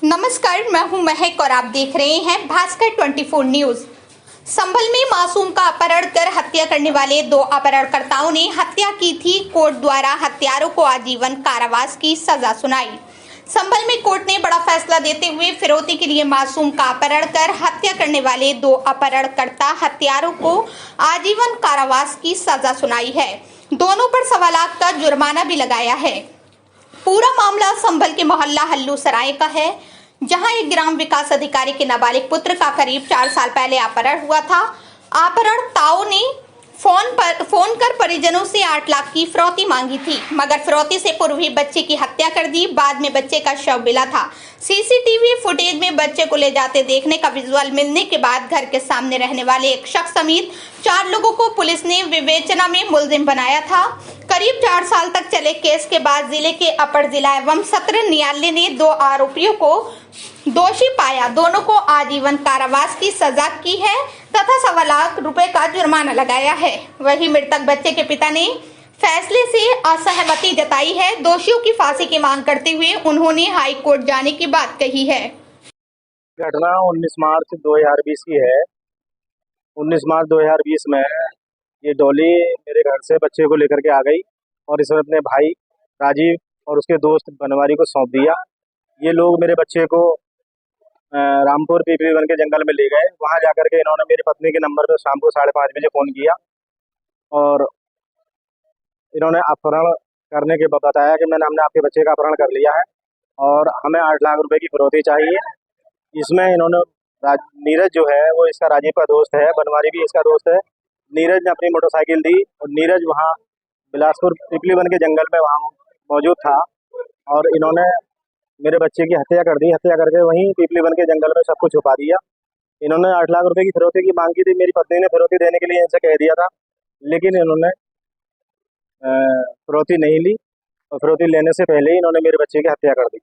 नमस्कार, मैं हूं महक और आप देख रहे हैं भास्कर 24 न्यूज। संभल में मासूम का अपहरण कर हत्या करने वाले 2 अपहरणकर्ताओं ने हत्या की थी। कोर्ट द्वारा हत्यारों को आजीवन कारावास की सजा सुनाई। संभल में कोर्ट ने बड़ा फैसला देते हुए फिरौती के लिए मासूम का अपहरण कर हत्या करने वाले 2 अपहरणकर्ता हत्यारों को आजीवन कारावास की सजा सुनाई है। दोनों पर 1.25 लाख का जुर्माना भी लगाया है। पूरा मामला संभल के मोहल्ला हल्लू सराय का है, जहां एक ग्राम विकास अधिकारी के नाबालिग पुत्र का करीब 4 साल पहले अपहरण हुआ था। अपहरणकर्ताओं ने फोन कर परिजनों से 8 लाख की फिरौती मांगी थी, मगर फिरौती से पूर्व ही बच्चे की हत्या कर दी। बाद में बच्चे का शव मिला था। सीसीटीवी फुटेज में बच्चे को ले जाते देखने का विजुअल मिलने के बाद घर के सामने रहने वाले एक शख्स समेत 4 लोगों को पुलिस ने विवेचना में मुलजिम बनाया था। करीब 4 साल तक चले केस के बाद जिले के अपर जिला एवं सत्र न्यायालय ने 2 आरोपियों को दोषी पाया। दोनों को आजीवन कारावास की सजा की है तथा 1.25 लाख रुपए का जुर्माना लगाया है। वही मृतक बच्चे के पिता ने फैसले से असहमति जताई है। दोषियों की फांसी की मांग करते हुए उन्होंने हाई कोर्ट जाने की बात कही है। घटना 19 मार्च 2020 की है। 19 मार्च 2020 में ये डॉली मेरे घर से बच्चे को लेकर के आ गई और इसने अपने भाई राजीव और उसके दोस्त बनवारी को सौंप दिया। ये लोग मेरे बच्चे को रामपुर पीपलीवन के जंगल में ले गए। वहां जाकर के इन्होंने मेरी पत्नी के नंबर पर शाम को 5:30 बजे फ़ोन किया और इन्होंने अपहरण करने के बाद बताया कि हमने आपके बच्चे का अपहरण कर लिया है और हमें 8 लाख रुपए की फिरौती चाहिए। इसमें इन्होंने नीरज जो है वो इसका राजीव का दोस्त है, बनवारी भी इसका दोस्त है। नीरज ने अपनी मोटरसाइकिल दी और नीरज वहाँ बिलासपुर पीपलीवन के जंगल में वहाँ मौजूद था और इन्होंने मेरे बच्चे की हत्या कर दी। हत्या करके वहीं पीपलीवन के जंगल में सब कुछ छुपा दिया। इन्होंने 8 लाख रुपए की फिरौती की मांग की थी। मेरी पत्नी ने फिरौती देने के लिए इनसे कह दिया था, लेकिन इन्होंने फिरौती नहीं ली और फिरौती लेने से पहले ही इन्होंने मेरे बच्चे की हत्या कर दी।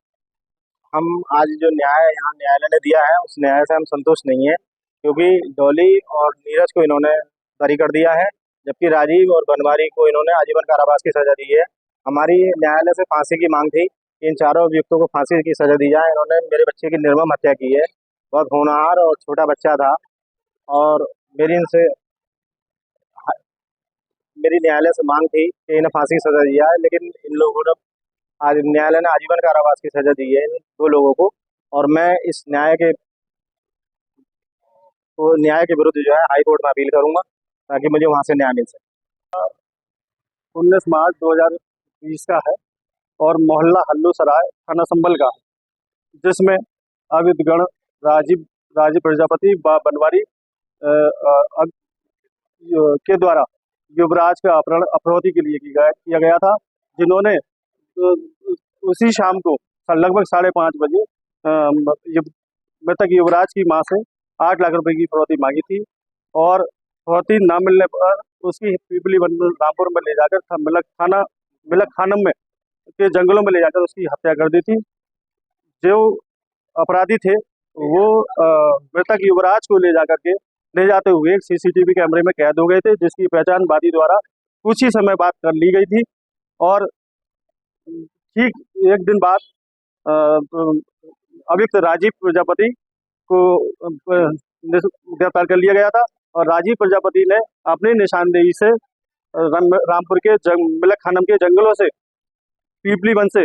हम आज जो न्याय यहाँ न्यायालय ने दिया है उस न्याय से हम संतुष्ट नहीं है, क्योंकि डॉली और नीरज को इन्होंने बरी कर दिया है, जबकि राजीव और बनवारी को इन्होंने आजीवन कारावास की सजा दी है। हमारी न्यायालय से फांसी की मांग थी, इन चारों अभियुक्तों को फांसी की सजा दी जाए। इन्होंने मेरे बच्चे की निर्मम हत्या की है। बहुत होनहार और छोटा बच्चा था और मेरी न्यायालय से मांग थी कि इन्हें फांसी की सजा दी जाए, लेकिन इन लोगों ने आज न्यायालय ने आजीवन कारावास की सजा दी है इन 2 लोगों को। और मैं इस न्याय के विरुद्ध जो है हाई कोर्ट में अपील करूंगा ताकि मुझे वहां से न्याय मिल सके। 19 मार्च 2020 का है और मोहल्ला हल्लू सराय थाना संभल का, जिसमें अविदगण राजीव प्रजापति व बनवारी के द्वारा युवराज का अपहरण फिरौती के लिए किया गया था, जिन्होंने उसी शाम को लगभग 5:30 बजे मृतक युवराज की मां से 8 लाख रुपए की फिरौती मांगी थी और फिरौती न मिलने पर उसकी पीपलीवन रामपुर में ले जाकर मिलक खानम में के जंगलों में ले जाकर उसकी हत्या कर दी थी। जो अपराधी थे वो मृतक युवराज को ले जाते हुए एक सीसीटीवी कैमरे में कैद हो गए थे, जिसकी पहचान वादी द्वारा कुछ ही समय बाद कर ली गई थी। और ठीक एक दिन बाद अभियुक्त राजीव प्रजापति को गिरफ्तार कर लिया गया था और राजीव प्रजापति ने अपनी निशानदेही से रामपुर के मिलक खानम के जंगलों से पीपलीवन से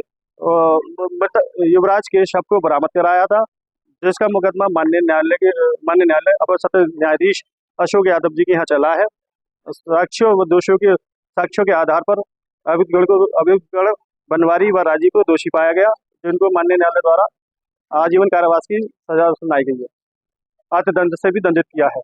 युवराज के शव को बरामद कराया था, जिसका मुकदमा माननीय न्यायालय अपर सत्र न्यायाधीश अशोक यादव जी के यहाँ चला है। साक्ष्यों व दोषियों के साक्ष्यों के आधार पर अभियुक्तगण बनवारी व राजीव को दोषी पाया गया, जिनको माननीय न्यायालय द्वारा आजीवन कारावास की सजा सुनाई गई है। अर्थदंड से भी दंडित किया है।